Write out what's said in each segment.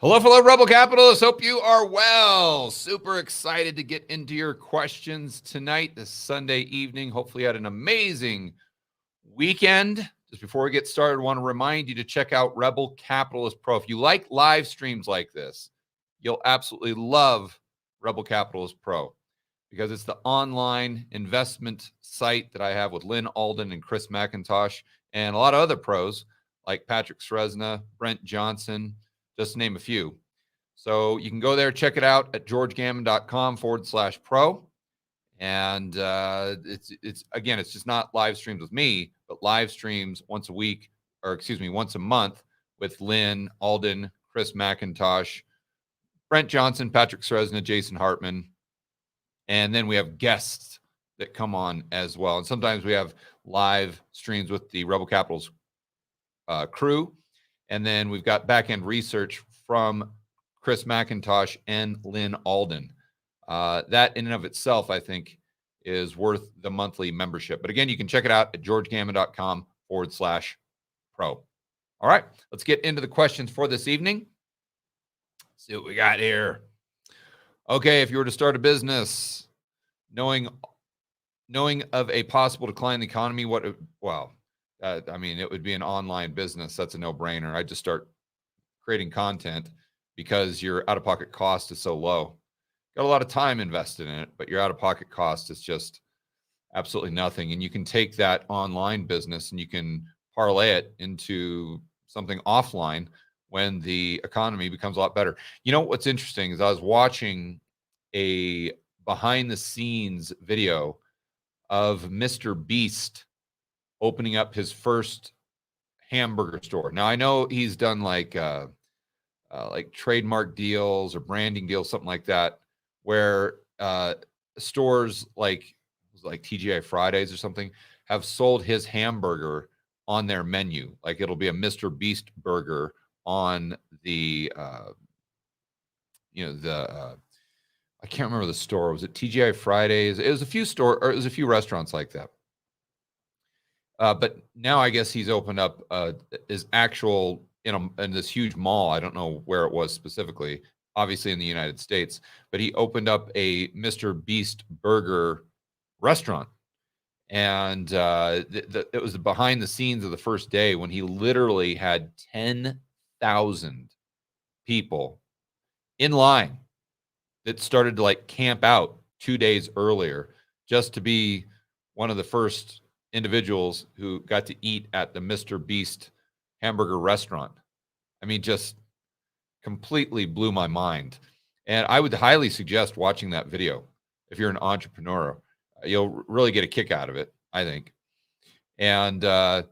Hello, fellow Rebel Capitalists. Hope you are well. Super excited to get into your questions tonight, this Sunday evening. Hopefully, you had an amazing weekend. Just before we get started, I want to remind you to check out Rebel Capitalist Pro. If you like live streams like this, you'll absolutely love Rebel Capitalist Pro because it's the online investment site that I have with Lynn Alden and Chris McIntosh and a lot of other pros like Patrick Sresna, Brent Johnson, just to name a few. So you can go there, check it out at georgegammon.com/pro. And it's again, it's just not live streams with me, but live streams once a week, or excuse me, once a month with Lynn Alden, Chris McIntosh, Brent Johnson, Patrick Sresna, Jason Hartman. And then we have guests that come on as well. And sometimes we have live streams with the Rebel Capitals crew. And then we've got back-end research from Chris McIntosh and Lynn Alden. That in and of itself, I think, is worth the monthly membership. But again, you can check it out at georgegammon.com/pro. All right, let's get into the questions for this evening. See what we got here. Okay, if you were to start a business, knowing of a possible decline in the economy, it would be an online business. That's a no-brainer. I'd just start creating content because your out-of-pocket cost is so low. Got a lot of time invested in it, but your out-of-pocket cost is just absolutely nothing. And you can take that online business and you can parlay it into something offline when the economy becomes a lot better. You know, what's interesting is I was watching a behind-the-scenes video of Mr. Beast opening up his first hamburger store. Now, I know he's done like trademark deals or branding deals, something like that, where stores like TGI Fridays or something have sold his hamburger on their menu. Like it'll be a Mr. Beast burger on the, I can't remember the store. Was it TGI Fridays? It was a few restaurants like that. But now I guess he's opened up his actual in this huge mall. I don't know where it was specifically, obviously in the United States, but he opened up a Mr. Beast burger restaurant. And it was behind the scenes of the first day when he literally had 10,000 people in line that started to like camp out 2 days earlier just to be one of the first individuals who got to eat at the Mr. Beast hamburger restaurant. I mean, just completely blew my mind. And I would highly suggest watching that video if you're an entrepreneur. You'll really get a kick out of it, I think. And but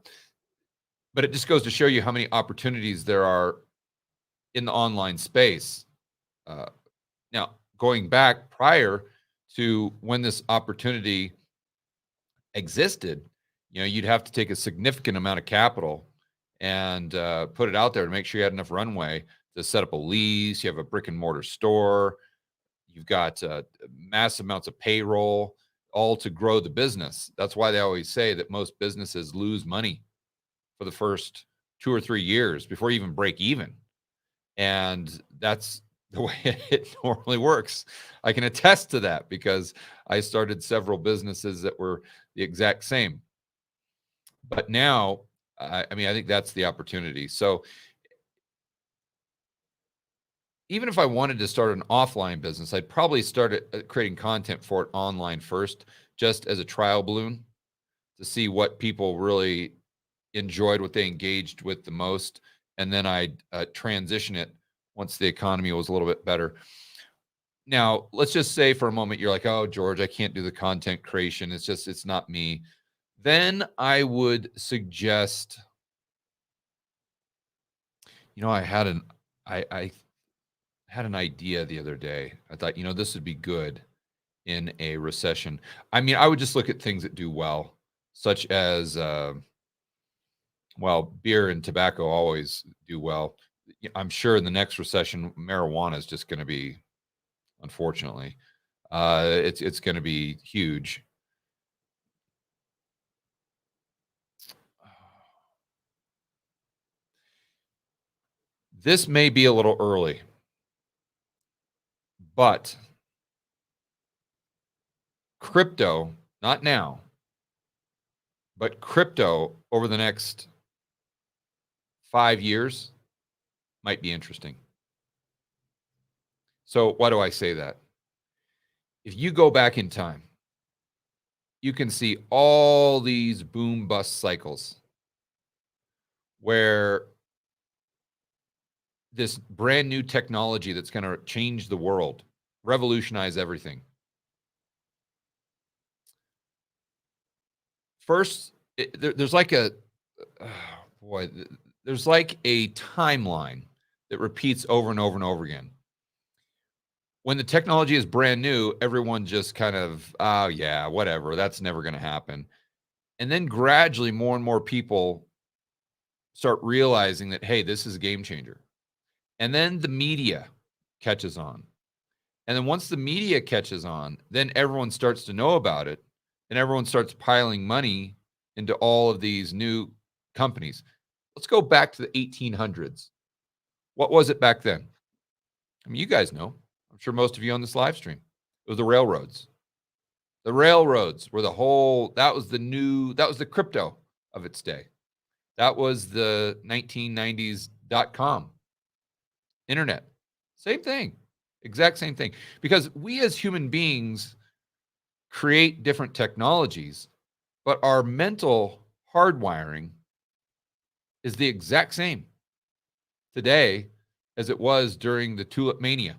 it just goes to show you how many opportunities there are in the online space. Now, going back prior to when this opportunity existed, you'd have to take a significant amount of capital and put it out there to make sure you had enough runway to set up a lease. You have a brick and mortar store. You've got massive amounts of payroll, all to grow the business. That's why they always say that most businesses lose money for the first 2 or 3 years before you even break even. And that's the way it normally works. I can attest to that because I started several businesses that were the exact same. But now, I think that's the opportunity. So even if I wanted to start an offline business, I'd probably start creating content for it online first, just as a trial balloon to see what people really enjoyed, what they engaged with the most. And then I'd transition it once the economy was a little bit better. Now, let's just say for a moment, you're like, oh, George, I can't do the content creation. It's not me. Then I would suggest, I had an idea the other day. I thought, this would be good in a recession. I would just look at things that do well, such as, beer and tobacco always do well. I'm sure in the next recession, marijuana is just going to be, unfortunately, it's going to be huge. This may be a little early, but crypto, not now, but crypto over the next 5 years might be interesting. So why do I say that? If you go back in time, you can see all these boom bust cycles where this brand new technology that's going to change the world, revolutionize everything. First, there's like a there's like a timeline that repeats over and over and over again. When the technology is brand new, everyone just kind of, oh yeah, whatever, that's never going to happen. And then gradually more and more people start realizing that, hey, this is a game changer. And then the media catches on. And then once the media catches on, then everyone starts to know about it, and everyone starts piling money into all of these new companies. Let's go back to the 1800s. What was it back then? I mean, you guys know. I'm sure most of you on this live stream. It was the railroads. The railroads were that was the crypto of its day. That was the 1990s .com. Internet. Same thing. Exact same thing. Because we as human beings create different technologies, but our mental hardwiring is the exact same today as it was during the tulip mania.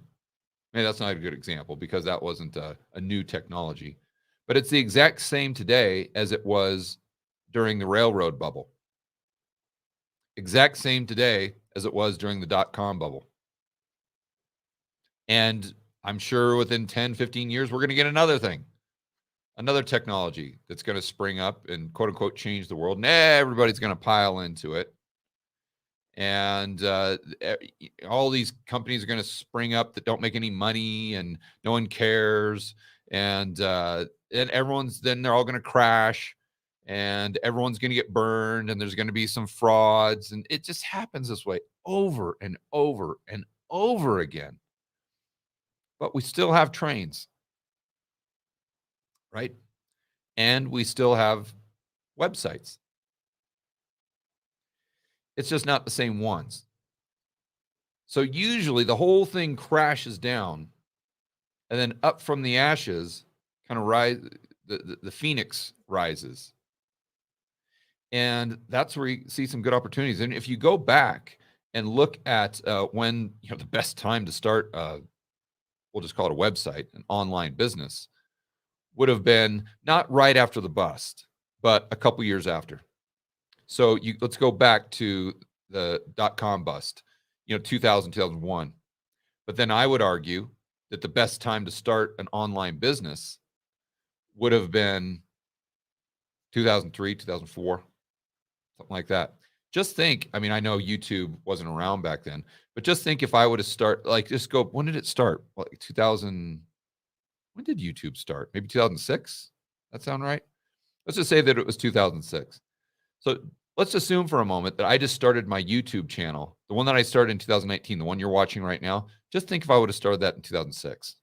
Maybe that's not a good example because that wasn't a new technology, but it's the exact same today as it was during the railroad bubble. Exact same today as it was during the .com bubble. And I'm sure within 10, 15 years, we're going to get another thing, another technology that's going to spring up and quote unquote change the world. And everybody's going to pile into it. And all these companies are going to spring up that don't make any money and no one cares. And they're all going to crash and everyone's going to get burned and there's going to be some frauds. And it just happens this way over and over and over again. But we still have trains, right? And we still have websites. It's just not the same ones. So usually the whole thing crashes down and then up from the ashes kind of rise, the phoenix rises. And that's where you see some good opportunities. And if you go back and look at when the best time to start, we'll just call it a website, an online business, would have been not right after the bust, but a couple years after. So let's go back to the .com bust, 2000, 2001. But then I would argue that the best time to start an online business would have been 2003, 2004, something like that. Just think, I mean, I know YouTube wasn't around back then, but just think if I would have just go, when did it start? Like 2000, when did YouTube start? Maybe 2006? That sound right? Let's just say that it was 2006. So let's assume for a moment that I just started my YouTube channel, the one that I started in 2019, the one you're watching right now. Just think if I would have started that in 2006.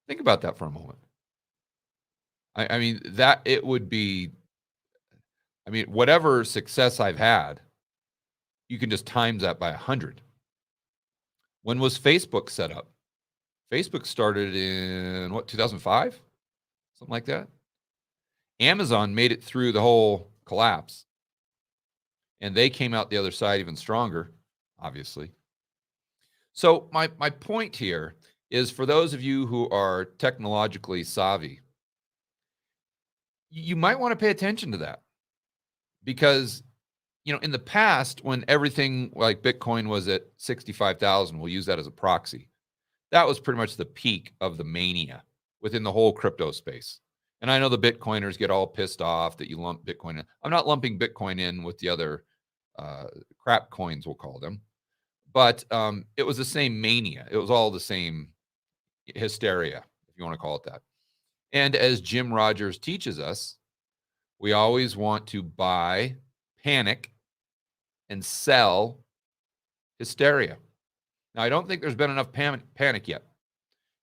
Think about that for a moment. I mean, that it would be, whatever success I've had, you can just times that by 100. When was Facebook set up? Facebook started in 2005? Something like that. Amazon made it through the whole collapse. And they came out the other side even stronger, obviously. So my point here is for those of you who are technologically savvy, you might want to pay attention to that. Because, in the past, when everything like Bitcoin was at 65,000, we'll use that as a proxy. That was pretty much the peak of the mania within the whole crypto space. And I know the Bitcoiners get all pissed off that you lump Bitcoin in. I'm not lumping Bitcoin in with the other crap coins, we'll call them. But it was the same mania. It was all the same hysteria, if you want to call it that. And as Jim Rogers teaches us, we always want to buy, panic, and sell hysteria. Now, I don't think there's been enough panic yet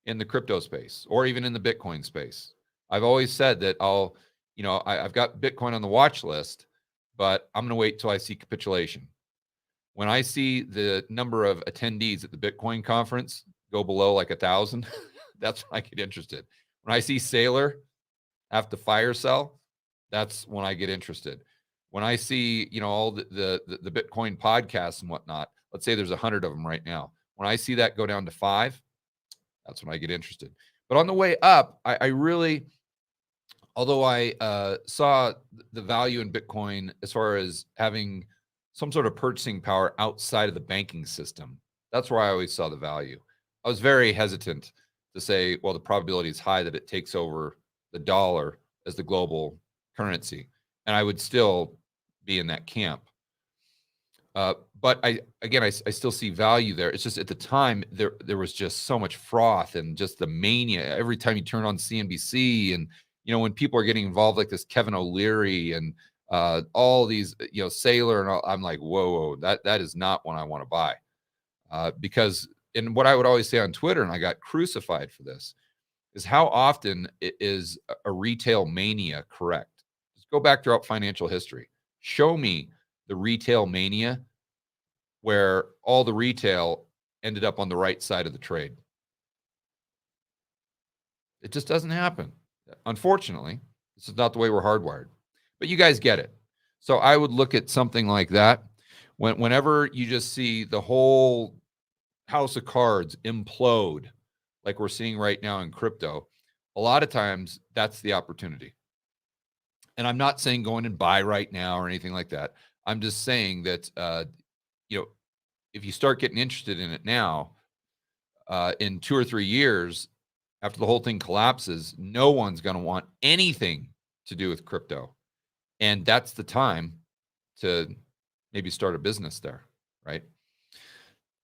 in the crypto space or even in the Bitcoin space. I've always said that I've got Bitcoin on the watch list, but I'm going to wait till I see capitulation. When I see the number of attendees at the Bitcoin conference go below like 1,000, that's when I get interested. When I see Saylor have to fire sell, that's when I get interested. When I see, all the Bitcoin podcasts and whatnot, let's say there's 100 of them right now. When I see that go down to 5, that's when I get interested. But on the way up, I really, although I saw the value in Bitcoin as far as having some sort of purchasing power outside of the banking system, that's where I always saw the value. I was very hesitant to say, well, the probability is high that it takes over the dollar as the global currency. And I would still be in that camp. But I still see value there. It's just at the time there was just so much froth and just the mania. Every time you turn on CNBC and when people are getting involved like this Kevin O'Leary and all these Saylor and all, I'm like, whoa, that is not one I want to buy. Because and what I would always say on Twitter, and I got crucified for this, is how often is a retail mania correct? Just go back throughout financial history. Show me the retail mania where all the retail ended up on the right side of the trade. It just doesn't happen. Unfortunately, this is not the way we're hardwired. But you guys get it. So I would look at something like that. Whenever you just see the whole house of cards implode, like we're seeing right now in crypto, a lot of times that's the opportunity. And I'm not saying go in and buy right now or anything like that. I'm just saying that, if you start getting interested in it now, in 2 or 3 years, after the whole thing collapses, no one's going to want anything to do with crypto. And that's the time to maybe start a business there, right?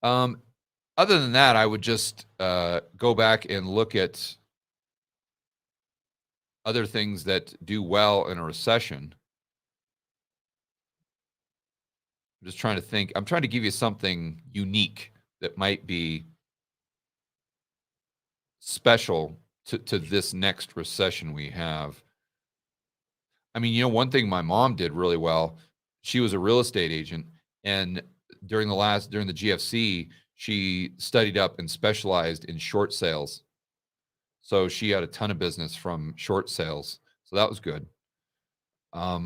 Other than that, I would just go back and look at other things that do well in a recession. I'm just trying to think. I'm trying to give you something unique that might be special to this next recession we have. I mean, one thing my mom did really well, she was a real estate agent, and during the GFC, she studied up and specialized in short sales. So she had a ton of business from short sales. So that was good. I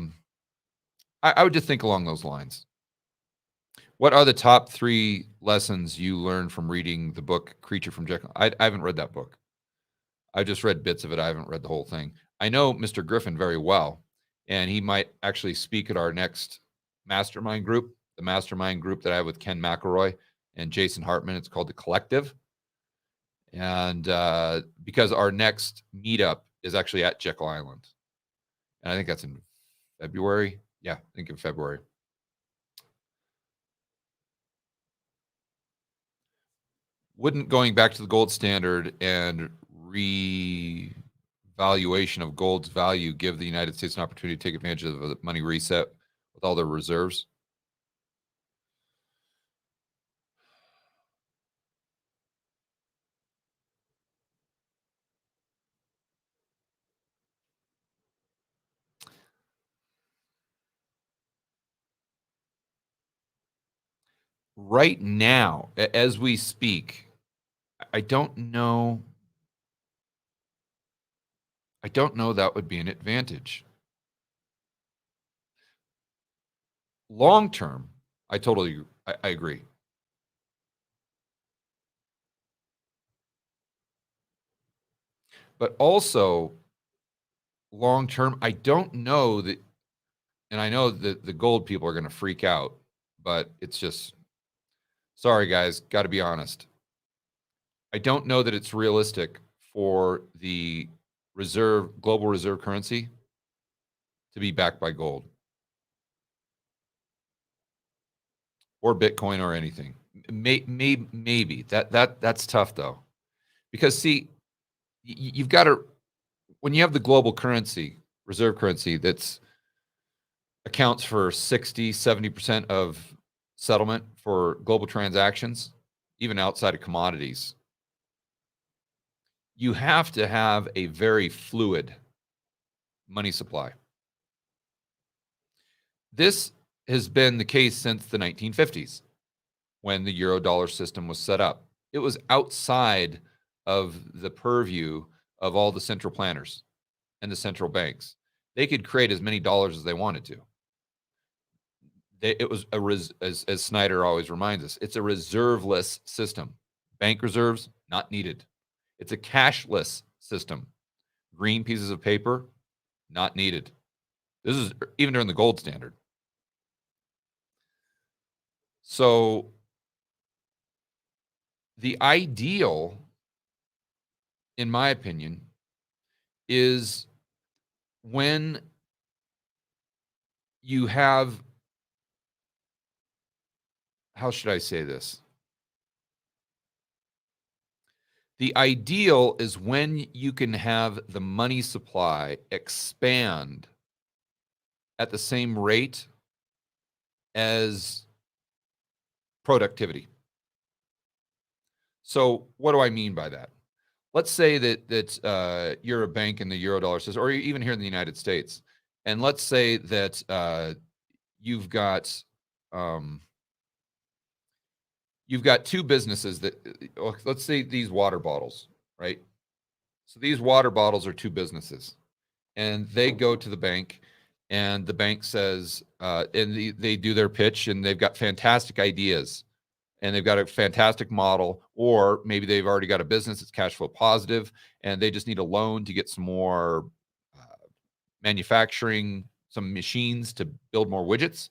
would just think along those lines. What are the top 3 lessons you learned from reading the book Creature from Jekyll? I haven't read that book. I just read bits of it. I haven't read the whole thing. I know Mr. Griffin very well, and he might actually speak at our next mastermind group, the mastermind group that I have with Ken McElroy and Jason Hartman. It's called The Collective. And because our next meetup is actually at Jekyll Island. And I think that's in February. Yeah, I think in February. Wouldn't going back to the gold standard and revaluation of gold's value give the United States an opportunity to take advantage of the money reset with all their reserves? Right now, as we speak, I don't know. I don't know that would be an advantage. Long term, I agree. But also, long term, I don't know that, and I know that the gold people are going to freak out, but it's just, sorry guys, got to be honest. I don't know that it's realistic for the global reserve currency to be backed by gold or Bitcoin or anything. Maybe that's tough though, because see, you've got to, when you have the global currency, reserve currency, that's accounts for 60, 70% of settlement for global transactions, even outside of commodities, you have to have a very fluid money supply. This has been the case since the 1950s when the euro-dollar system was set up. It was outside of the purview of all the central planners and the central banks. They could create as many dollars as they wanted to. It was as Snyder always reminds us, it's a reserveless system. Bank reserves, not needed. It's a cashless system. Green pieces of paper, not needed. This is even during the gold standard. So the ideal, in my opinion, is when you have, how should I say this? The ideal is when you can have the money supply expand at the same rate as productivity. So what do I mean by that? Let's say that you're a bank in the euro-dollar system, or even here in the United States, and let's say that you've got two businesses that, let's say these water bottles, right? So these water bottles are two businesses, and they go to the bank, and the bank says, and they do their pitch, and they've got fantastic ideas, and they've got a fantastic model, or maybe they've already got a business that's cash flow positive, and they just need a loan to get some more manufacturing, some machines to build more widgets.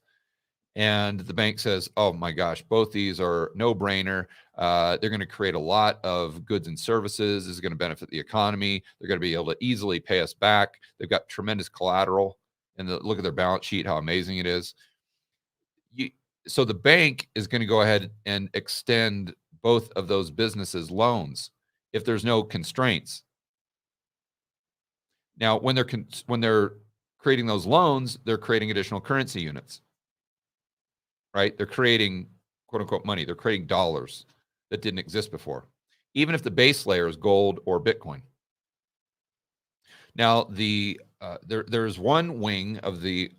And the bank says, oh my gosh, both these are no-brainer. They're going to create a lot of goods and services. This is going to benefit the economy. They're going to be able to easily pay us back. They've got tremendous collateral. And look at their balance sheet, how amazing it is. So the bank is going to go ahead and extend both of those businesses loans if there's no constraints. Now, when they're creating those loans, they're creating additional currency units. Right? They're creating quote unquote money. They're creating dollars that didn't exist before, even if the base layer is gold or Bitcoin. Now, there's one wing of the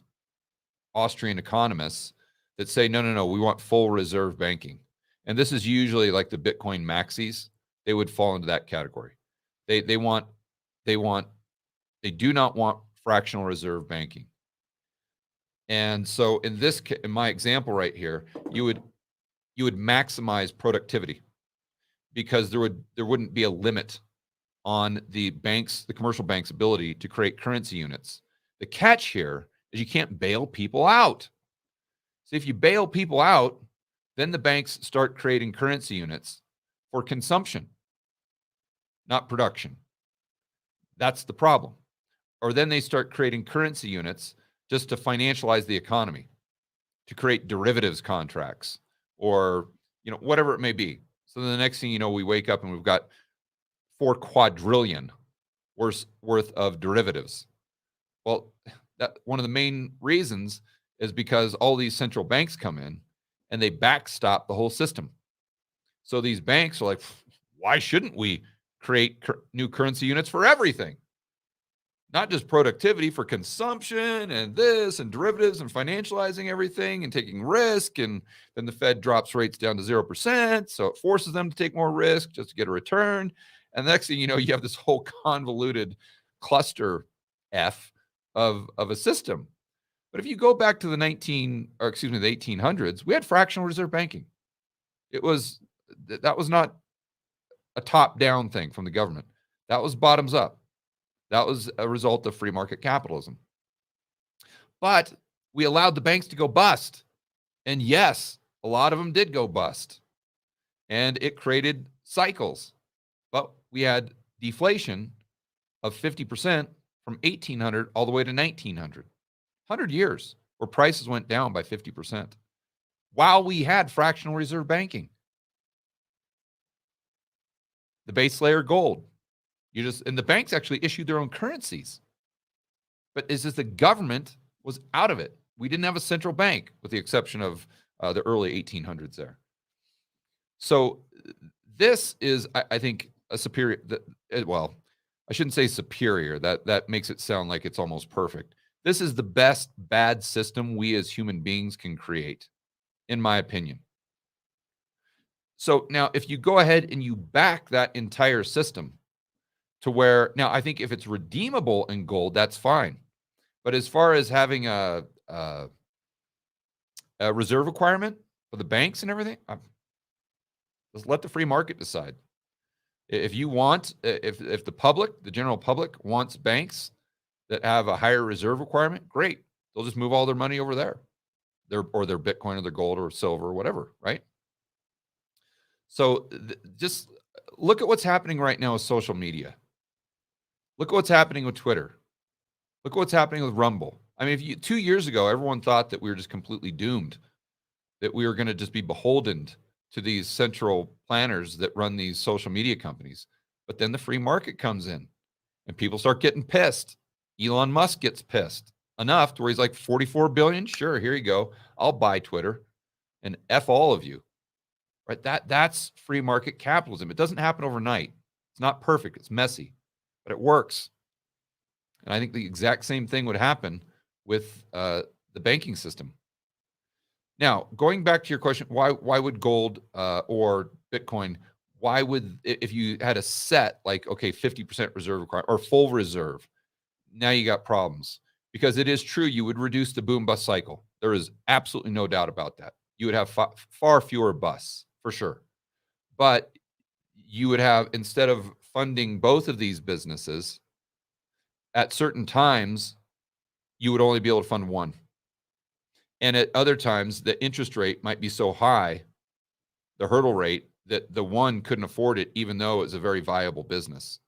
Austrian economists that say, no, we want full reserve banking. And this is usually like the Bitcoin maxis. They would fall into that category. They do not want fractional reserve banking. And so in my example right here, you would maximize productivity because there wouldn't be a limit on the commercial banks' ability to create currency units. The catch here is you can't bail people out. So if you bail people out, then the banks start creating currency units for consumption, not production. That's the problem. Or then they start creating currency units just to financialize the economy, to create derivatives contracts, or whatever it may be. So then the next thing you know, we wake up and we've got $4 quadrillion worth of derivatives. Well, that one of the main reasons is because all these central banks come in and they backstop the whole system. So these banks are like, why shouldn't we create new currency units for everything? Not just productivity, for consumption and this and derivatives and financializing everything and taking risk. And then the Fed drops rates down to 0%. So it forces them to take more risk just to get a return. And the next thing you know, you have this whole convoluted cluster F of a system. But if you go back to the 1800s, we had fractional reserve banking. That was not a top-down thing from the government. That was bottoms up. That was a result of free market capitalism. But we allowed the banks to go bust. And yes, a lot of them did go bust. And it created cycles. But we had deflation of 50% from 1800 all the way to 1900. 100 years where prices went down by 50% while we had fractional reserve banking. The base layer gold. And the banks actually issued their own currencies. But it's just the government was out of it. We didn't have a central bank, with the exception of the early 1800s there. So this is, I think, a superior. Well, I shouldn't say superior. That makes it sound like it's almost perfect. This is the best bad system we as human beings can create, in my opinion. So now, if you go ahead and you back that entire system to where, now I think if it's redeemable in gold, that's fine. But as far as having a reserve requirement for the banks and everything, just let the free market decide. If you want, if the public, the general public, wants banks that have a higher reserve requirement, great. They'll just move all their money over there, their Bitcoin or their gold or silver or whatever, right? So just look at what's happening right now with social media. Look at what's happening with Twitter. Look at what's happening with Rumble. I mean, if 2 years ago, everyone thought that we were just completely doomed, that we were going to just be beholden to these central planners that run these social media companies. But then the free market comes in and people start getting pissed. Elon Musk gets pissed enough to where he's like, 44 billion. Sure. Here you go. I'll buy Twitter and F all of you. Right. That's free market capitalism. It doesn't happen overnight. It's not perfect. It's messy, but it works. And I think the exact same thing would happen with the banking system. Now, going back to your question, why would gold or Bitcoin, why would, if you had a set like, okay, 50% reserve requirement or full reserve, now you got problems. Because it is true, you would reduce the boom bust cycle. There is absolutely no doubt about that. You would have far fewer busts, for sure. But you would have, instead of funding both of these businesses, at certain times, you would only be able to fund one. And at other times, the interest rate might be so high, the hurdle rate, that the one couldn't afford it, even though it was a very viable business.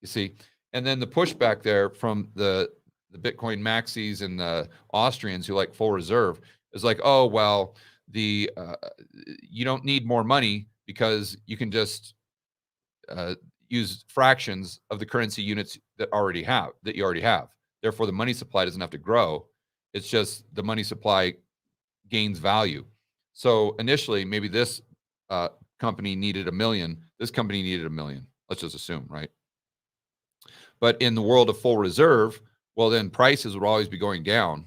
You see? And then the pushback there from the Bitcoin maxis and the Austrians who like full reserve is like, oh, well, you don't need more money because you can just use fractions of the currency units that you already have. Therefore, the money supply doesn't have to grow. It's just the money supply gains value. So initially, maybe this company needed 1 million. This company needed 1 million. Let's just assume, right? But in the world of full reserve, well, then prices would always be going down.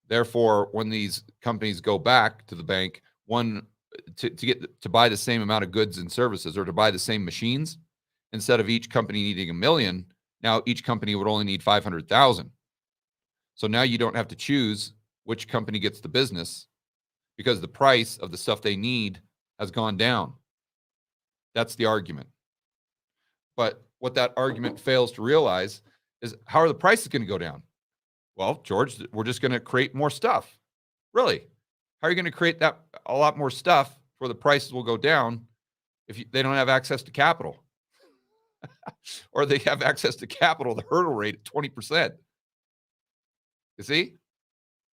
Therefore, when these companies go back to the bank, to buy the same amount of goods and services or to buy the same machines, instead of each company needing 1 million, now each company would only need 500,000. So now you don't have to choose which company gets the business because the price of the stuff they need has gone down. That's the argument. But what that argument fails to realize is, how are the prices going to go down? Well, George, we're just going to create more stuff. Really? How are you going to create a lot more stuff where the prices will go down if they don't have access to capital? Or they have access to capital, the hurdle rate at 20%. You see?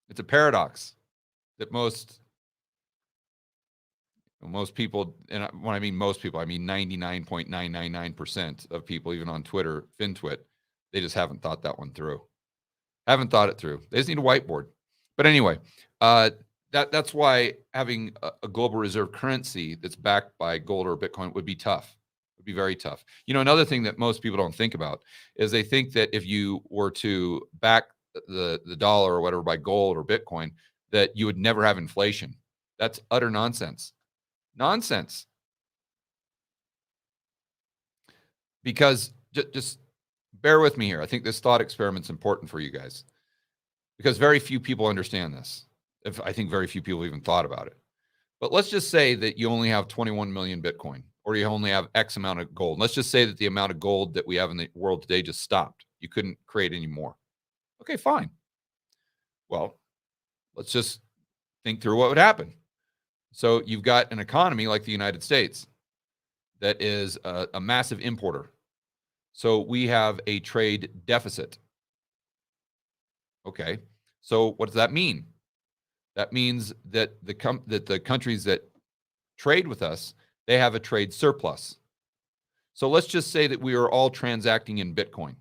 It's a paradox that most people, and when I mean most people, I mean 99.999% of people, even on Twitter, FinTwit, they just haven't thought that one through. Haven't thought it through. They just need a whiteboard. But anyway, that's why having a global reserve currency that's backed by gold or Bitcoin would be tough. Would be very tough. You know, another thing that most people don't think about is they think that if you were to back the dollar or whatever by gold or Bitcoin, that you would never have inflation. That's utter nonsense. Nonsense. Because just bear with me here. I think this thought experiment's important for you guys because very few people understand this. I think very few people even thought about it. But let's just say that you only have 21 million Bitcoin, or you only have X amount of gold. Let's just say that the amount of gold that we have in the world today just stopped. You couldn't create any more. Okay, fine. Well, let's just think through what would happen. So you've got an economy like the United States that is a massive importer. So we have a trade deficit. Okay, so what does that mean? That means that the countries that trade with us, they have a trade surplus. So let's just say that we are all transacting in Bitcoin.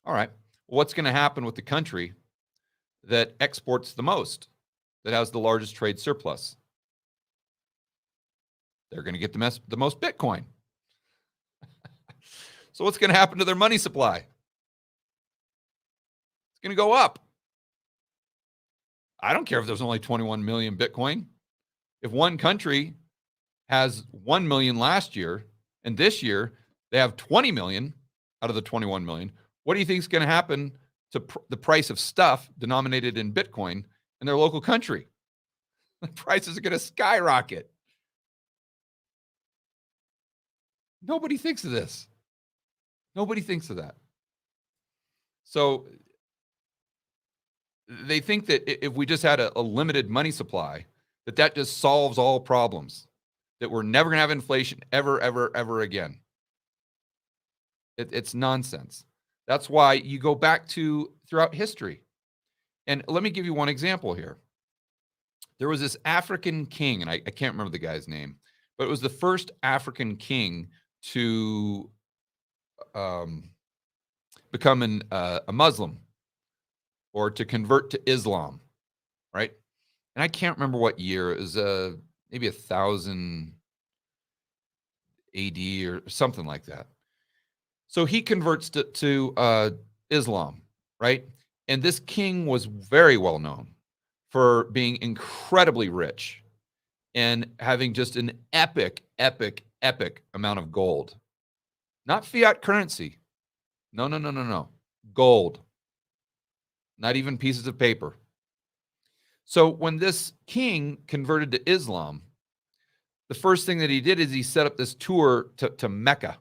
All right, what's going to happen with the country that exports the most, that has the largest trade surplus. They're going to get the most Bitcoin. So what's going to happen to their money supply? It's going to go up. I don't care if there's only 21 million Bitcoin. If one country has 1 million last year, and this year they have 20 million out of the 21 million, what do you think is going to happen to the price of stuff denominated in Bitcoin in their local country? The prices are going to skyrocket. Nobody thinks of this. Nobody thinks of that. So they think that if we just had a limited money supply, that just solves all problems, that we're never going to have inflation ever, ever, ever again. It's nonsense. That's why you go back to throughout history. And let me give you one example here. There was this African king, and I can't remember the guy's name, but it was the first African king to become a Muslim or to convert to Islam, right? And I can't remember what year. It was maybe 1000 AD or something like that. So he converts to Islam, right? And this king was very well known for being incredibly rich and having just an epic amount of gold. Not fiat currency. No. Gold. Not even pieces of paper. So when this king converted to Islam, the first thing that he did is he set up this tour to Mecca.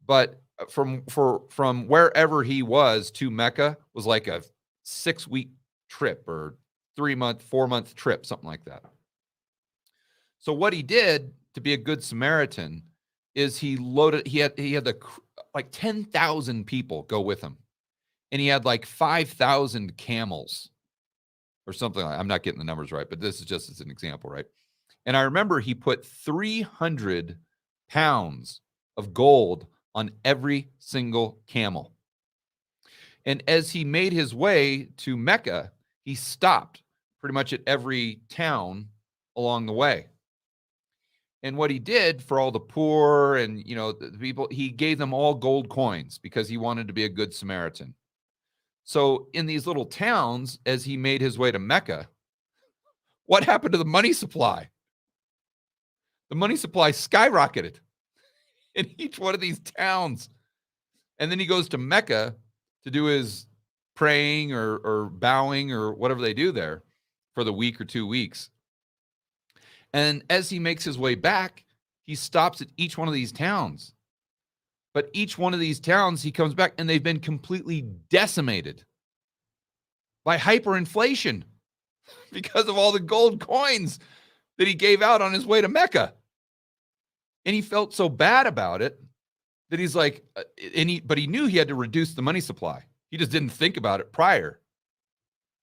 But from wherever he was to Mecca was like a 6-week trip or 3-month, 4-month trip, something like that. So what he did to be a good Samaritan is he had like 10,000 people go with him. And he had like 5,000 camels or something like that. I'm not getting the numbers right, but this is just as an example, right? And I remember he put 300 pounds of gold on every single camel. And as he made his way to Mecca, he stopped pretty much at every town along the way. And what he did for all the poor and, the people, he gave them all gold coins because he wanted to be a good Samaritan. So in these little towns, as he made his way to Mecca, what happened to the money supply? The money supply skyrocketed in each one of these towns. And then he goes to Mecca to do his praying or bowing or whatever they do there for the week or 2 weeks. And as he makes his way back, he stops at each one of these towns. But each one of these towns, he comes back and they've been completely decimated by hyperinflation because of all the gold coins that he gave out on his way to Mecca. And he felt so bad about it that he's like, but he knew he had to reduce the money supply. He just didn't think about it prior.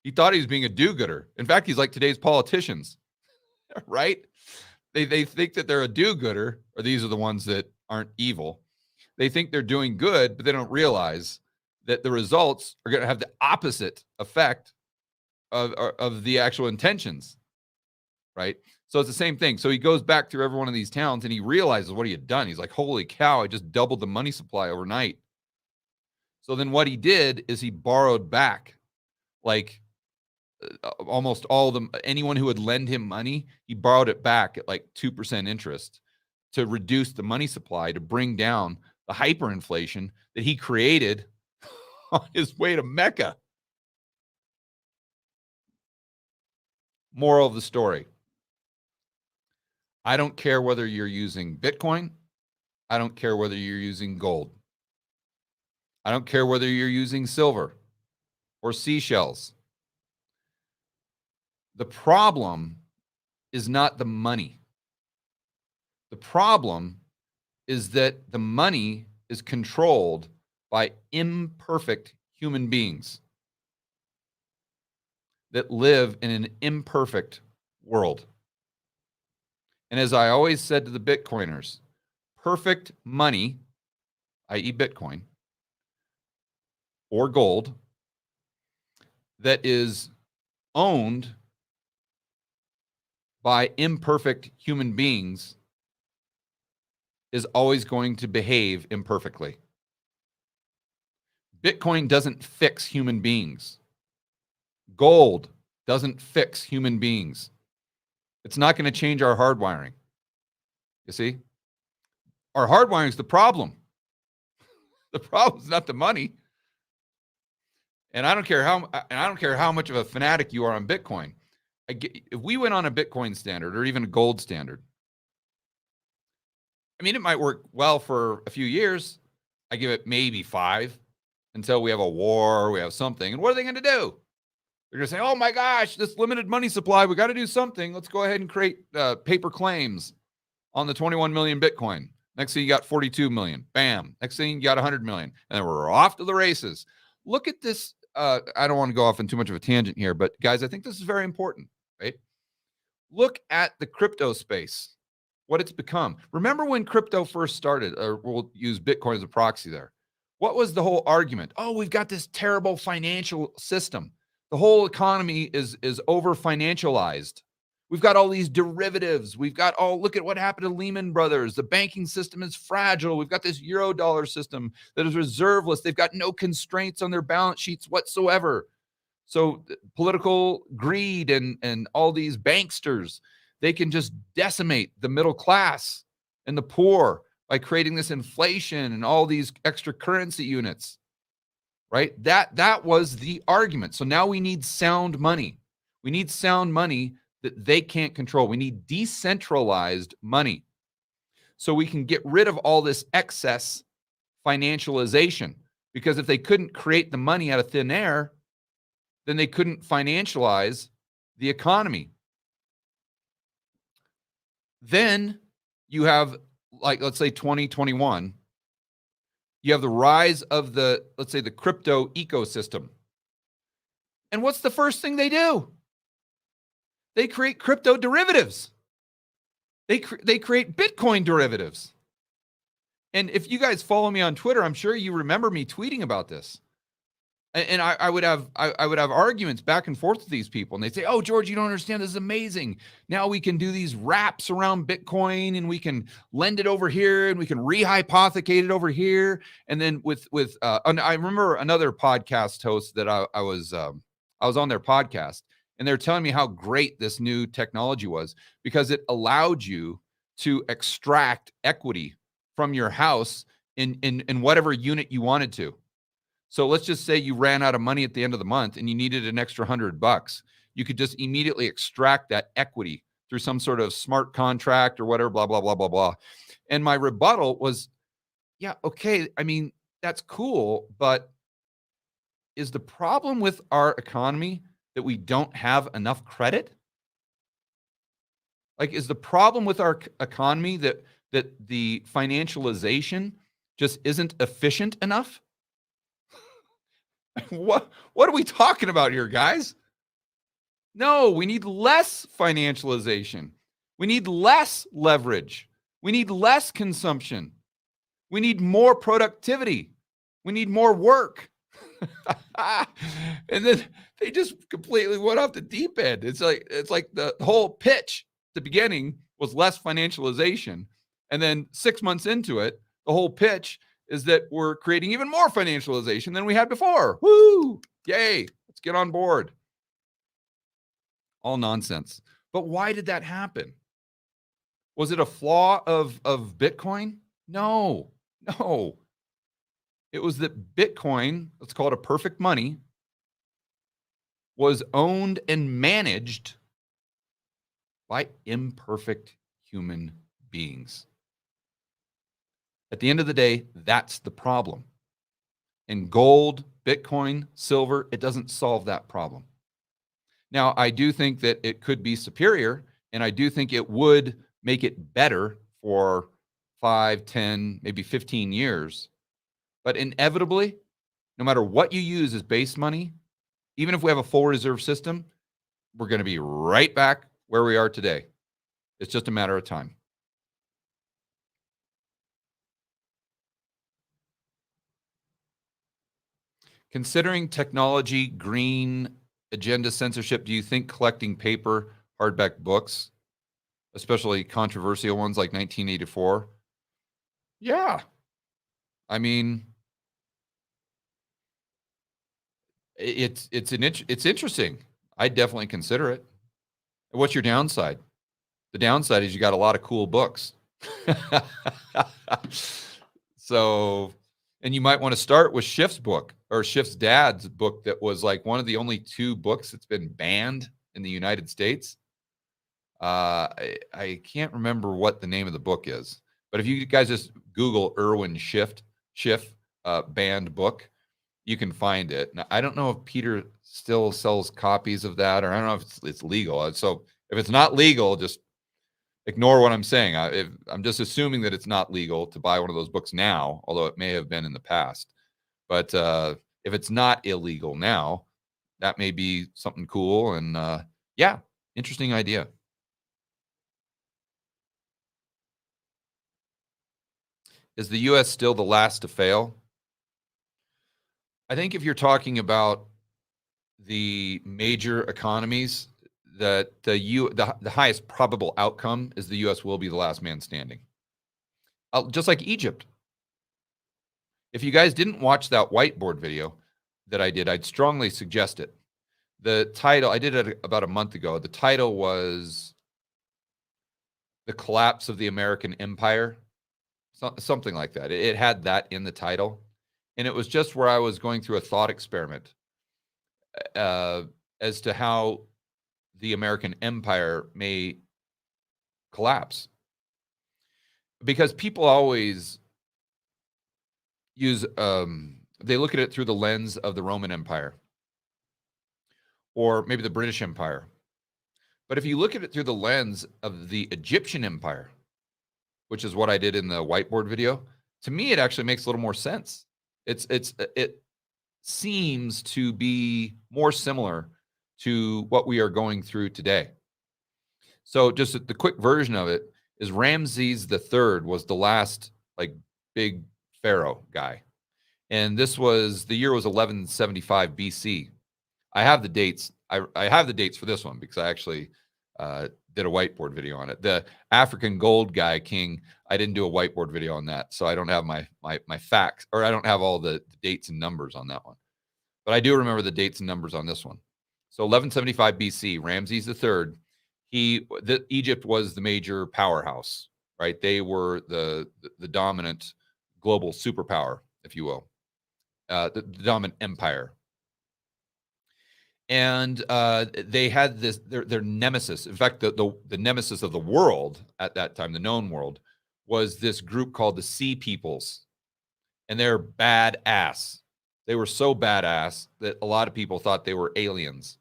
He thought he was being a do-gooder. In fact, he's like today's politicians, right? They think that they're a do-gooder, or these are the ones that aren't evil. They think they're doing good, but they don't realize that the results are going to have the opposite effect of the actual intentions, right? So it's the same thing. So he goes back through every one of these towns and he realizes what he had done. He's like, holy cow, I just doubled the money supply overnight. So then what he did is he borrowed back like almost all of them. Anyone who would lend him money, he borrowed it back at like 2% interest to reduce the money supply, to bring down the hyperinflation that he created on his way to Mecca. Moral of the story: I don't care whether you're using Bitcoin. I don't care whether you're using gold. I don't care whether you're using silver or seashells. The problem is not the money. The problem is that the money is controlled by imperfect human beings that live in an imperfect world. And as I always said to the Bitcoiners, perfect money, i.e. Bitcoin or gold, that is owned by imperfect human beings is always going to behave imperfectly. Bitcoin doesn't fix human beings. Gold doesn't fix human beings. It's not going to change our hardwiring. You see? Our hardwiring is the problem. The problem is not the money. And I don't care how much of a fanatic you are on Bitcoin. If we went on a Bitcoin standard or even a gold standard, I mean, it might work well for a few years. I give it maybe 5 until we have a war, we have something. And what are they going to do? They're going to say, oh my gosh, this limited money supply, we got to do something. Let's go ahead and create paper claims on the 21 million Bitcoin. Next thing you got 42 million. Bam. Next thing you got 100 million. And then we're off to the races. Look at this. I don't want to go off in too much of a tangent here, but guys, I think this is very important, right? Look at the crypto space, what it's become. Remember when crypto first started, or we'll use Bitcoin as a proxy there. What was the whole argument? Oh, we've got this terrible financial system. The whole economy is over financialized. We've got all these derivatives. We've got look at what happened to Lehman Brothers. The banking system is fragile. We've got this euro dollar system that is reserveless. They've got no constraints on their balance sheets whatsoever. So political greed and all these banksters, they can just decimate the middle class and the poor by creating this inflation and all these extra currency units, right? That was the argument. So now we need sound money. We need sound money that they can't control. We need decentralized money so we can get rid of all this excess financialization. Because if they couldn't create the money out of thin air, then they couldn't financialize the economy. Then you have, like, let's say 2021, you have the rise of the, let's say, the crypto ecosystem. And what's the first thing they do? They create crypto derivatives. They create Bitcoin derivatives. And if you guys follow me on Twitter, I'm sure you remember me tweeting about this. And I would have arguments back and forth with these people, and they say, "Oh, George, you don't understand. This is amazing. Now we can do these wraps around Bitcoin, and we can lend it over here, and we can rehypothecate it over here." And then I remember another podcast host that I was on their podcast, and they're telling me how great this new technology was because it allowed you to extract equity from your house in whatever unit you wanted to. So let's just say you ran out of money at the end of the month and you needed an extra $100. You could just immediately extract that equity through some sort of smart contract or whatever, blah, blah, blah, blah, blah. And my rebuttal was, yeah, okay. I mean, that's cool, but is the problem with our economy that we don't have enough credit? Like, is the problem with our economy that the financialization just isn't efficient enough? What are we talking about here, guys? No, we need less financialization. We need less leverage. We need less consumption. We need more productivity. We need more work. And then they just completely went off the deep end. It's like the whole pitch at the beginning was less financialization. And then 6 months into it, the whole pitch is that we're creating even more financialization than we had before. Woo! Yay! Let's get on board. All nonsense. But why did that happen? Was it a flaw of Bitcoin? No. It was that Bitcoin, let's call it a perfect money, was owned and managed by imperfect human beings. At the end of the day, that's the problem. And gold, Bitcoin, silver, it doesn't solve that problem. Now, I do think that it could be superior, and I do think it would make it better for 5, 10, maybe 15 years. But inevitably, no matter what you use as base money, even if we have a full reserve system, we're going to be right back where we are today. It's just a matter of time. Considering technology green agenda censorship. Do you think collecting paper hardback books, especially controversial ones like 1984? Yeah. I mean, it's interesting. I definitely consider it. What's your downside? The downside is you got a lot of cool books. So, and you might want to start with Schiff's book or Schiff's dad's book that was like one of the only 2 books that's been banned in the United States. I can't remember what the name of the book is, but if you guys just Google Irwin Schiff banned book, you can find it. Now, I don't know if Peter still sells copies of that, or I don't know if it's legal. So if it's not legal, just ignore what I'm saying. I'm just assuming that it's not legal to buy one of those books now, although it may have been in the past. But if it's not illegal now, that may be something cool. And yeah, interesting idea. Is the U.S. still the last to fail? I think if you're talking about the major economies, that the highest probable outcome is the U.S. will be the last man standing. Just like Egypt. If you guys didn't watch that whiteboard video that I did, I'd strongly suggest it. The title, I did it about a month ago. The title was The Collapse of the American Empire, something like that. It had that in the title. And it was just where I was going through a thought experiment as to how the American empire may collapse. Because people always use, they look at it through the lens of the Roman Empire or maybe the British Empire. But if you look at it through the lens of the Egyptian Empire, which is what I did in the whiteboard video, to me, it actually makes a little more sense. It seems to be more similar to what we are going through today. So just the quick version of it is Ramses III was the last like big pharaoh guy. And this was, the year was 1175 BC. I have the dates. I have the dates for this one because I actually did a whiteboard video on it. The African gold guy king, I didn't do a whiteboard video on that. So I don't have my facts, or I don't have all the dates and numbers on that one. But I do remember the dates and numbers on this one. So 1175 BC, Ramses III, Egypt was the major powerhouse, right? They were the dominant global superpower, if you will, the dominant empire. And they had this their nemesis. In fact, the nemesis of the world at that time, the known world, was this group called the Sea Peoples, and they're badass. They were so badass that a lot of people thought they were aliens,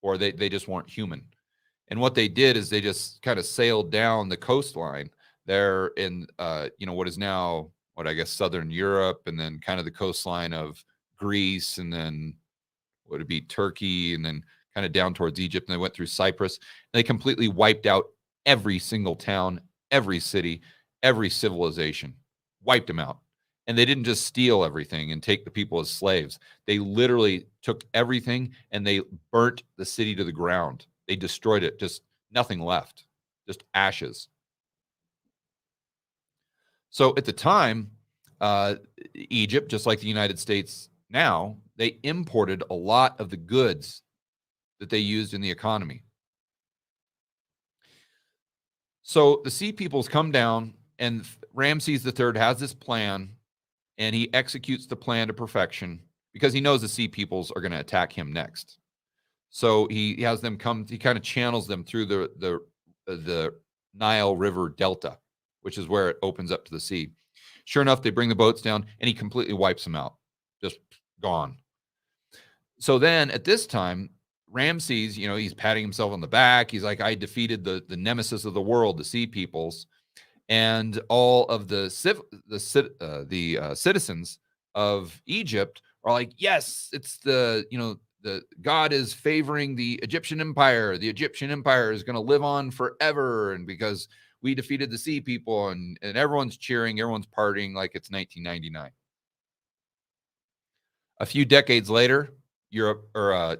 or they just weren't human. And what they did is they just kind of sailed down the coastline there in what is now, what I guess, southern Europe, and then kind of the coastline of Greece, and then would it be Turkey, and then kind of down towards Egypt, and they went through Cyprus. And they completely wiped out every single town, every city, every civilization, wiped them out. And they didn't just steal everything and take the people as slaves. They literally took everything and they burnt the city to the ground. They destroyed it, just nothing left, just ashes. So at the time, Egypt, just like the United States now, they imported a lot of the goods that they used in the economy. So the Sea Peoples come down, and Ramses III has this plan, and he executes the plan to perfection because he knows the Sea Peoples are going to attack him next. So he has them come, he kind of channels them through the Nile River Delta, which is where it opens up to the sea. Sure enough, they bring the boats down, and he completely wipes them out, just gone. So then at this time, Ramses, he's patting himself on the back. He's like, I defeated the nemesis of the world, the Sea Peoples. And all of the citizens of Egypt are like, yes, it's the God is favoring the Egyptian empire. The Egyptian empire is going to live on forever. And because we defeated the Sea People, and everyone's cheering, everyone's partying like it's 1999. A few decades later,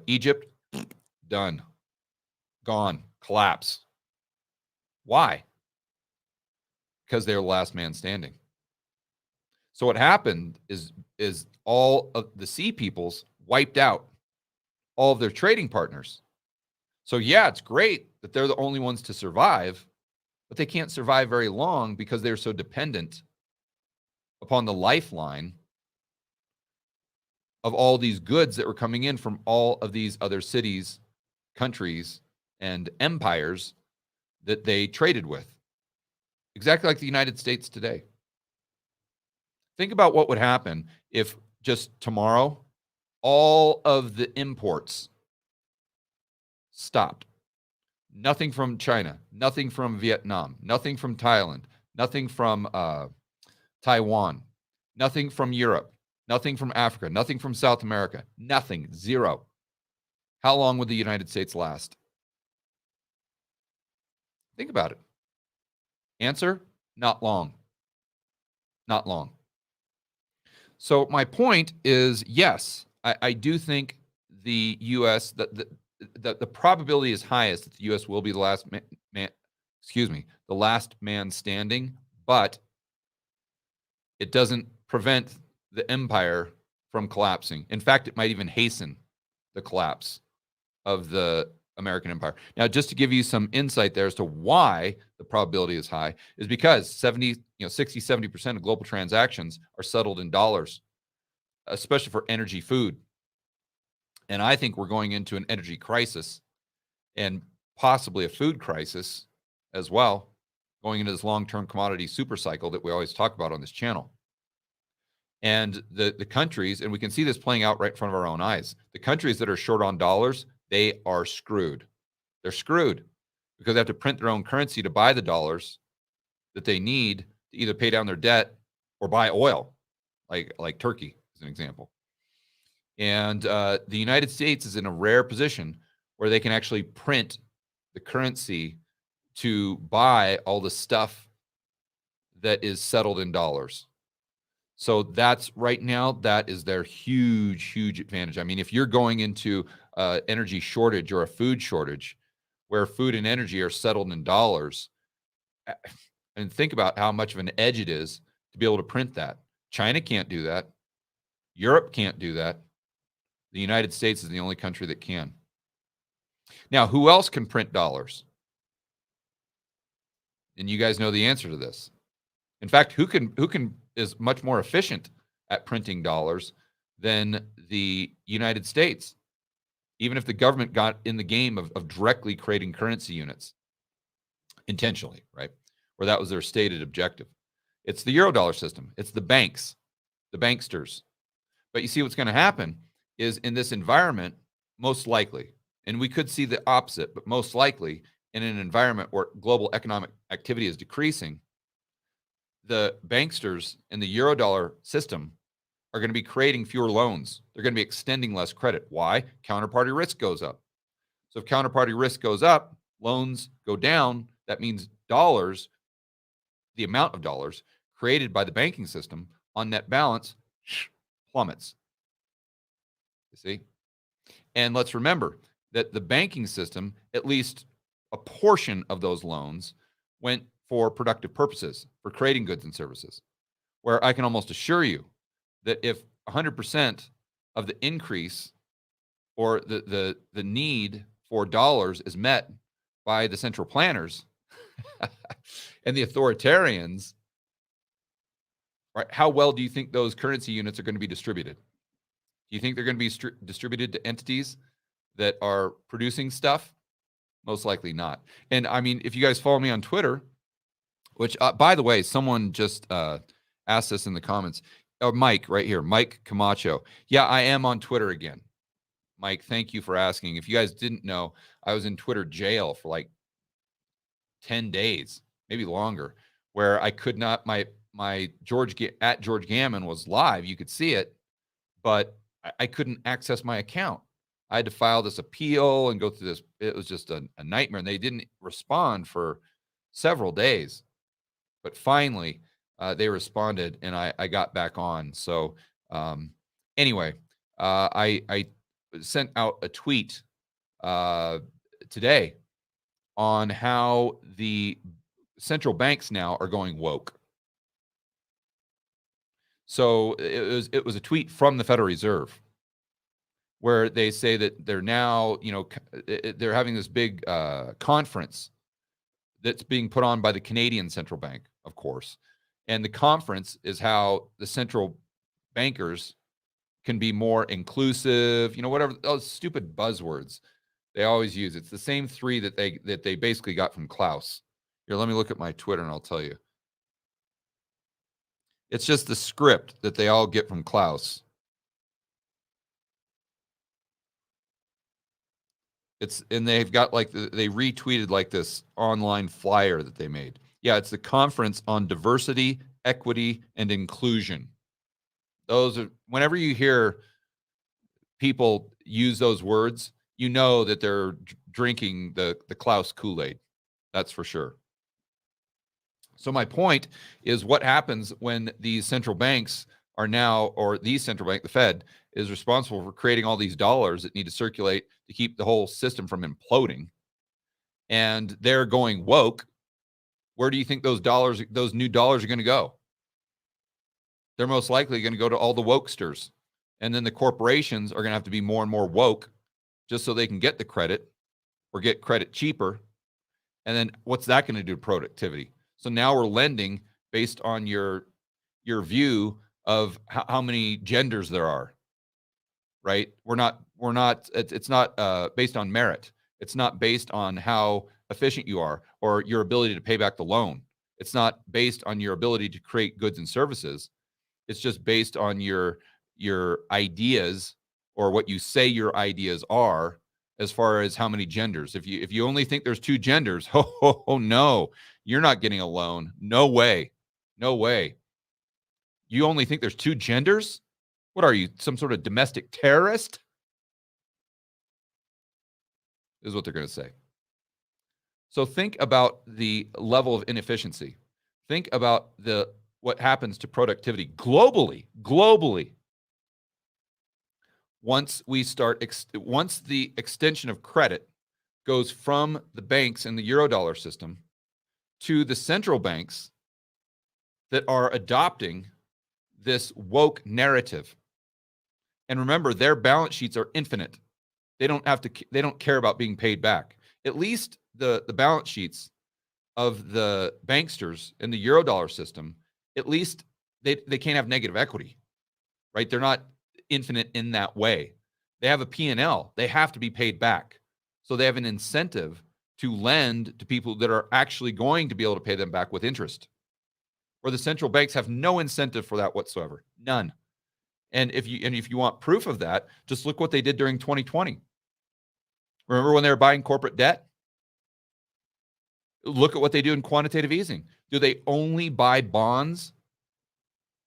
Egypt done, gone, collapse. Why? Because they're the last man standing. So what happened is all of the sea peoples wiped out all of their trading partners. So yeah, it's great that they're the only ones to survive, but they can't survive very long because they're so dependent upon the lifeline of all these goods that were coming in from all of these other cities, countries, and empires that they traded with. Exactly like the United States today. Think about what would happen if just tomorrow all of the imports stopped. Nothing from China, nothing from Vietnam, nothing from Thailand, nothing from Taiwan, nothing from Europe, nothing from Africa, nothing from South America, nothing, zero. How long would the United States last? Think about it. Answer, not long. Not long. So my point is, yes, I do think the U.S., the probability is highest that the U.S. will be the last the last man standing, but it doesn't prevent the empire from collapsing. In fact, it might even hasten the collapse of the American empire. Now, just to give you some insight there as to why the probability is high, is because 60-70% of global transactions are settled in dollars, especially for energy, food. And I think we're going into an energy crisis and possibly a food crisis as well, going into this long-term commodity super cycle that we always talk about on this channel. And the countries, and we can see this playing out right in front of our own eyes, the countries that are short on dollars, they are screwed. They're screwed because they have to print their own currency to buy the dollars that they need to either pay down their debt or buy oil, like Turkey, as an example. And the United States is in a rare position where they can actually print the currency to buy all the stuff that is settled in dollars. So that's right now, that is their huge, huge advantage. I mean, if you're going into energy shortage or a food shortage where food and energy are settled in dollars, and think about how much of an edge it is to be able to print that. China can't do that. Europe can't do that. The United States is the only country that can. Now, who else can print dollars? And you guys know the answer to this. In fact, who is much more efficient at printing dollars than the United States, even if the government got in the game of directly creating currency units intentionally, right? Where that was their stated objective. It's the Eurodollar system. It's the banks, the banksters. But you see what's going to happen is in this environment, most likely, and we could see the opposite, but most likely in an environment where global economic activity is decreasing, the banksters in the Eurodollar system are going to be creating fewer loans. They're going to be extending less credit. Why? Counterparty risk goes up. So if counterparty risk goes up, loans go down. That means dollars, the amount of dollars created by the banking system on net balance plummets. You see? And let's remember that the banking system, at least a portion of those loans, went for productive purposes, for creating goods and services, where I can almost assure you that if 100% of the increase or the need for dollars is met by the central planners and the authoritarians, right, how well do you think those currency units are going to be distributed? Do you think they're going to be distributed to entities that are producing stuff? Most likely not. And I mean, if you guys follow me on Twitter, which, by the way, someone just asked us in the comments. Oh, Mike, right here, Mike Camacho. Yeah, I am on Twitter again. Mike, thank you for asking. If you guys didn't know, I was in Twitter jail for like 10 days, maybe longer, where I could not, my George Gammon was live. You could see it, but I couldn't access my account. I had to file this appeal and go through this. It was just a nightmare. And they didn't respond for several days. But finally, they responded, and I got back on. So anyway, I sent out a tweet today on how the central banks now are going woke. So it was a tweet from the Federal Reserve where they say that they're now, they're having this big conference that's being put on by the Canadian Central Bank, of course. And the conference is how the central bankers can be more inclusive, whatever those stupid buzzwords they always use. It's the same three that they basically got from Klaus. Here, let me look at my Twitter and I'll tell you. It's just the script that they all get from Klaus. And they've got they retweeted like this online flyer that they made. Yeah, it's the Conference on Diversity, Equity, and Inclusion. Those are, whenever you hear people use those words, you know that they're drinking the Klaus Kool-Aid. That's for sure. So my point is, what happens when these central banks are now, or the central bank, the Fed, is responsible for creating all these dollars that need to circulate to keep the whole system from imploding, and they're going woke? Where do you think those new dollars are going to go? They're most likely going to go to all the wokesters. And then the corporations are going to have to be more and more woke just so they can get the credit or get credit cheaper. And then what's that going to do to productivity? So now we're lending based on your view of how many genders there are, right? It's not based on merit. It's not based on how efficient you are or your ability to pay back the loan. It's not based on your ability to create goods and services. It's just based on your ideas, or what you say your ideas are, as far as how many genders. If you only think there's two genders, oh no, you're not getting a loan. No way. No way. You only think there's two genders? What are you, some sort of domestic terrorist? Is what they're going to say. So think about the level of inefficiency. Think about what happens to productivity globally. Once the extension of credit goes from the banks in the Eurodollar system to the central banks that are adopting this woke narrative. And remember, their balance sheets are infinite. They don't care about being paid back. At least the balance sheets of the banksters in the Eurodollar system, at least they can't have negative equity, right? They're not infinite in that way. They have a P&L. They have to be paid back. So they have an incentive to lend to people that are actually going to be able to pay them back with interest. Where the central banks have no incentive for that whatsoever. None. And if you want proof of that, just look what they did during 2020. Remember when they were buying corporate debt? Look at what they do in quantitative easing. Do they only buy bonds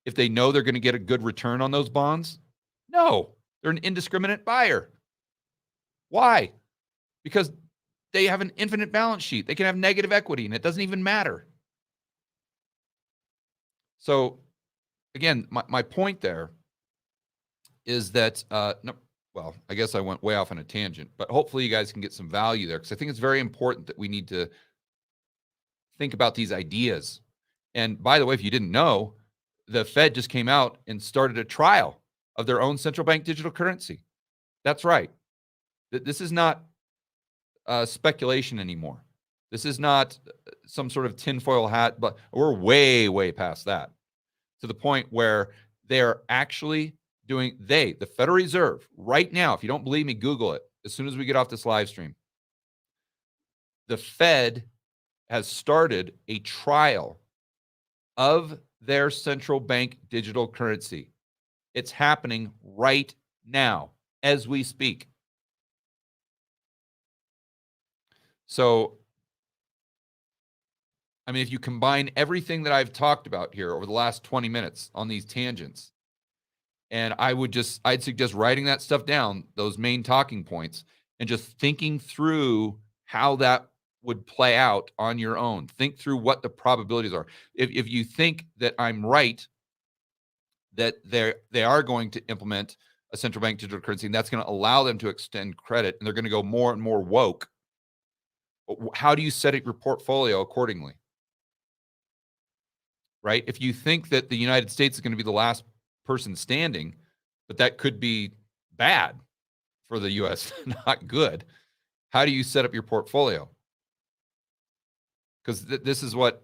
if they know they're going to get a good return on those bonds? No, they're an indiscriminate buyer. Why? Because they have an infinite balance sheet. They can have negative equity, and it doesn't even matter. So, again, my point there is that, well, I guess I went way off on a tangent, but hopefully you guys can get some value there, because I think it's very important that we need to think about these ideas. And by the way, if you didn't know, the Fed just came out and started a trial of their own central bank digital currency. That's right. This is not speculation anymore. This is not some sort of tinfoil hat, but we're way, way past that, to the point where they're actually doing, the Federal Reserve, right now, if you don't believe me, Google it as soon as we get off this live stream. The Fed has started a trial of their central bank digital currency. It's happening right now as we speak. So, I mean, if you combine everything that I've talked about here over the last 20 minutes on these tangents, and I'd suggest writing that stuff down, those main talking points, and just thinking through how that would play out on your own. Think through what the probabilities are. If you think that I'm right, that they are going to implement a central bank digital currency, and that's going to allow them to extend credit, and they're going to go more and more woke. How do you set up your portfolio accordingly? Right? If you think that the United States is going to be the last person standing, but that could be bad for the US, not good. How do you set up your portfolio? Because this is what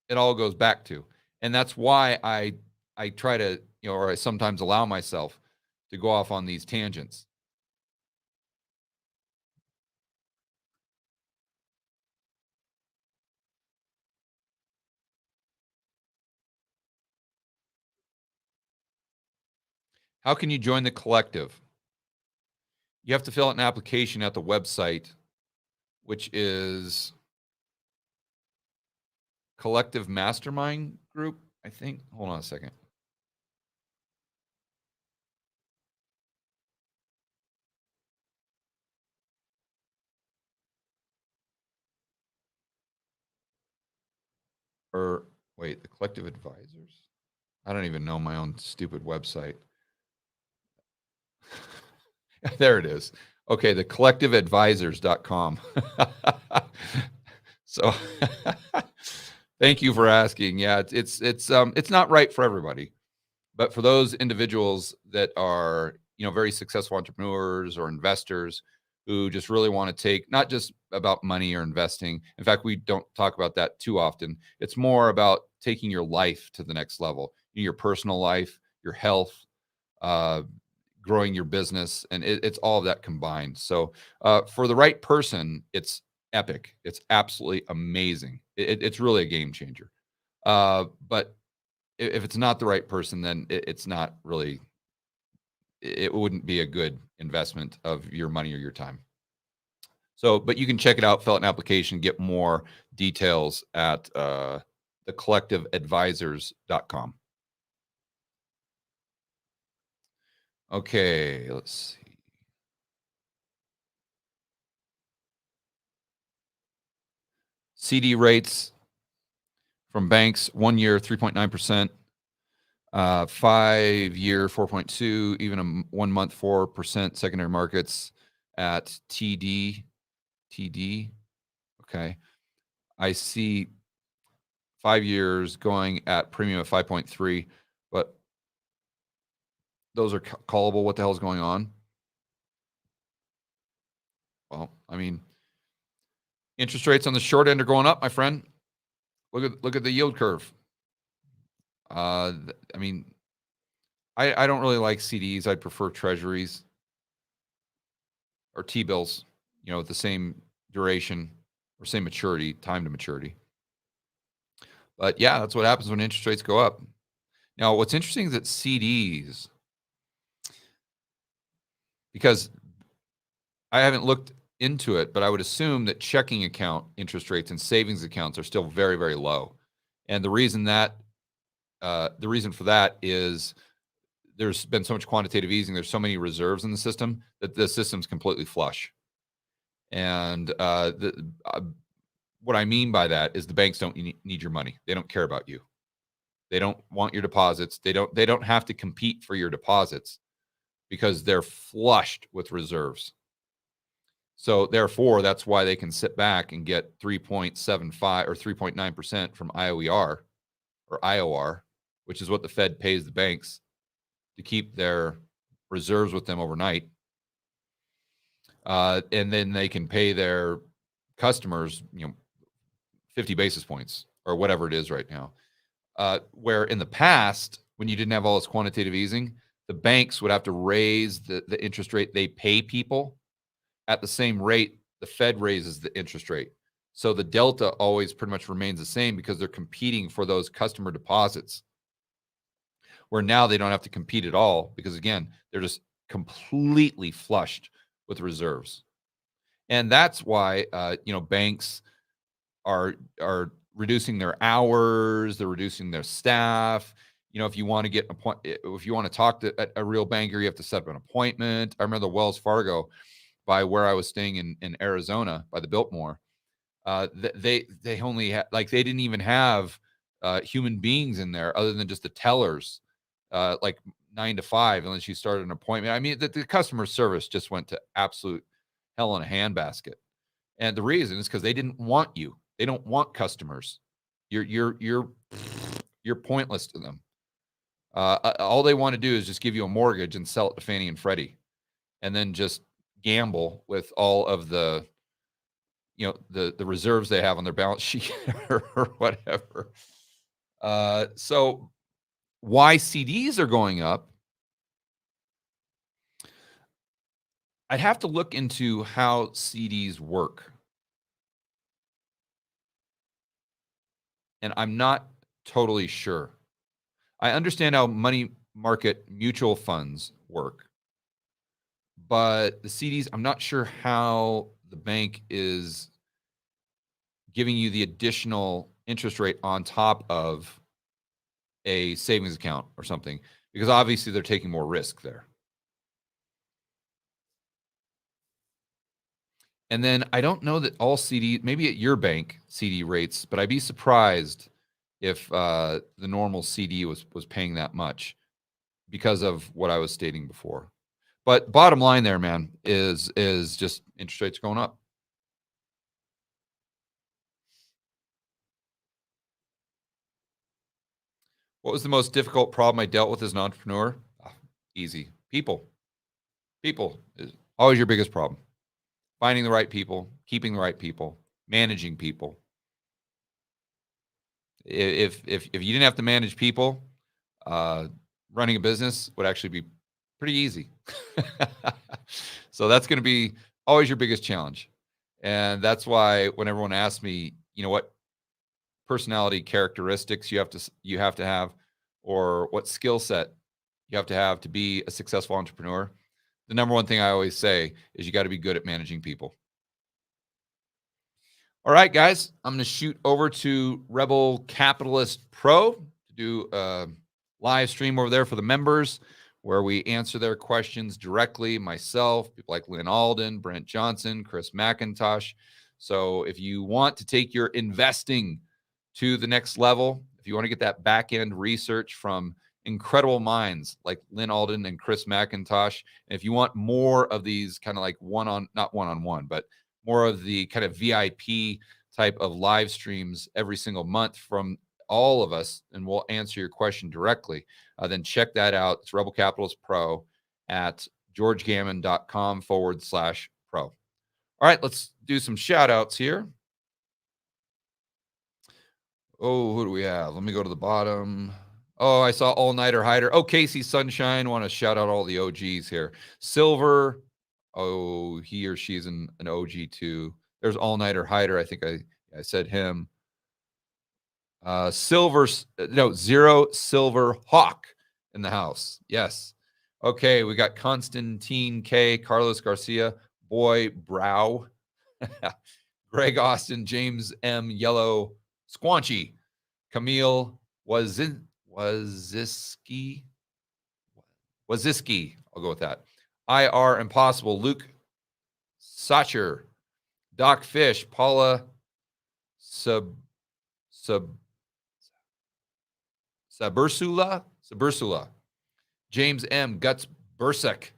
it all goes back to. And that's why I try to, or I sometimes allow myself to go off on these tangents. How can you join the collective? You have to fill out an application at the website, which is Collective Mastermind Group, I think. Hold on a second. Or wait, the Collective Advisors? I don't even know my own stupid website. There it is. Okay, the collectiveadvisors.com. So thank you for asking. Yeah, it's not right for everybody. But for those individuals that are, very successful entrepreneurs or investors who just really want to take, not just about money or investing. In fact, we don't talk about that too often. It's more about taking your life to the next level, your personal life, your health, growing your business, and it's all of that combined. So for the right person, it's epic. It's absolutely amazing. It's really a game changer. But if it's not the right person, then it's not really, it wouldn't be a good investment of your money or your time. So, but you can check it out, fill out an application, get more details at thecollectiveadvisors.com. Okay, let's see. CD rates from banks, 1 year, 3.9%. 5 year 4.2, even a 1 month 4%. Secondary markets at TD. Okay, I see 5 years going at premium of 5.3, but those are callable. What the hell is going on? Well, I mean, interest rates on the short end are going up, my friend. Look at the yield curve. I mean, I don't really like CDs. I'd prefer treasuries or T-bills, with the same duration or same maturity, time to maturity. But yeah, that's what happens when interest rates go up. Now, what's interesting is that CDs, because I haven't looked into it, but I would assume that checking account interest rates and savings accounts are still very, very low. And the reason for that is there's been so much quantitative easing. There's so many reserves in the system that the system's completely flush. And what I mean by that is the banks don't need your money. They don't care about you. They don't want your deposits. They don't have to compete for your deposits because they're flushed with reserves. So therefore, that's why they can sit back and get 3.75 or 3.9% from IOER or IOR, which is what the Fed pays the banks to keep their reserves with them overnight. And then they can pay their customers, 50 basis points or whatever it is right now. Where in the past, when you didn't have all this quantitative easing, the banks would have to raise the interest rate they pay people at the same rate the Fed raises the interest rate. So the delta always pretty much remains the same because they're competing for those customer deposits. Where now they don't have to compete at all because, again, they're just completely flushed with reserves. And that's why, banks are reducing their hours, they're reducing their staff. If you want to if you want to talk to a real banker, you have to set up an appointment. I remember the Wells Fargo by where I was staying in Arizona by the Biltmore. They only had, they didn't even have human beings in there other than just the tellers. 9 to 5 unless you started an appointment. I mean, the customer service just went to absolute hell in a handbasket. And the reason is because they didn't want you. They don't want customers. You're pointless to them. All they want to do is just give you a mortgage and sell it to Fannie and Freddie, and then just gamble with all of the, the reserves they have on their balance sheet or whatever. So why CDs are going up, I'd have to look into how CDs work. And I'm not totally sure. I understand how money market mutual funds work, but the CDs, I'm not sure how the bank is giving you the additional interest rate on top of a savings account or something, because obviously they're taking more risk there. And then I don't know that all CD, maybe at your bank, CD rates, but I'd be surprised if the normal CD was paying that much because of what I was stating before. But bottom line there, man, is just interest rates going up. What was the most difficult problem I dealt with as an entrepreneur? Easy. People is always your biggest problem. Finding the right people, keeping the right people, managing people. If you didn't have to manage people, running a business would actually be pretty easy. So that's going to be always your biggest challenge. And that's why when everyone asks me, what personality characteristics you have to have, or what skill set you have to be a successful entrepreneur, the number one thing I always say is you got to be good at managing people. All right, guys, I'm going to shoot over to Rebel Capitalist Pro to do a live stream over there for the members where we answer their questions directly, myself, people like Lynn Alden, Brent Johnson, Chris McIntosh. So if you want to take your investing to the next level, if you want to get that back-end research from incredible minds like Lynn Alden and Chris McIntosh, and if you want more of these kind of like not one-on-one, but more of the kind of VIP type of live streams every single month from all of us, and we'll answer your question directly, then check that out. It's Rebel Capitalist Pro at georgegammon.com/pro. All right, let's do some shout outs here. Oh, who do we have? Let me go to the bottom. Oh, I saw All Nighter Hider. Oh, Casey Sunshine. Want to shout out all the OGs here. Silver. Oh, he or she's an OG too. There's All Nighter Hider. I think I said him. Zero Silver Hawk in the house. Yes. Okay, we got Constantine K, Carlos Garcia, Boy Brow, Greg Austin, James M, Yellow Squanchy, Camille Waziski. I'll go with that. IR Impossible, Luke Sacher, Doc Fish, Paula Sabursula, James M, Guts Bursek,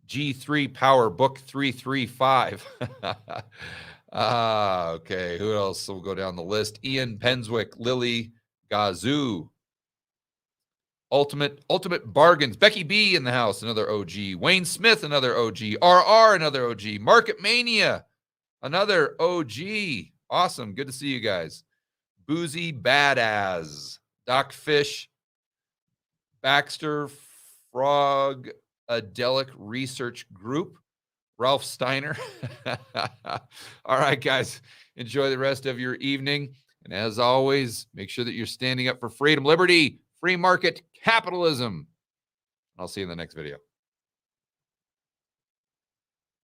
G3 Power, Book 335. Okay, who else will go down the list? Ian Penswick, Lily Gazoo, Ultimate Bargains, Becky B in the house, another OG, Wayne Smith, another OG, RR, another OG, Market Mania, another OG. Awesome, good to see you guys. Boozy Badass, Doc Fish, Baxter Frog Adelic Research Group, Ralph Steiner. All right, guys, enjoy the rest of your evening. And as always, make sure that you're standing up for freedom, liberty, free market capitalism. I'll see you in the next video.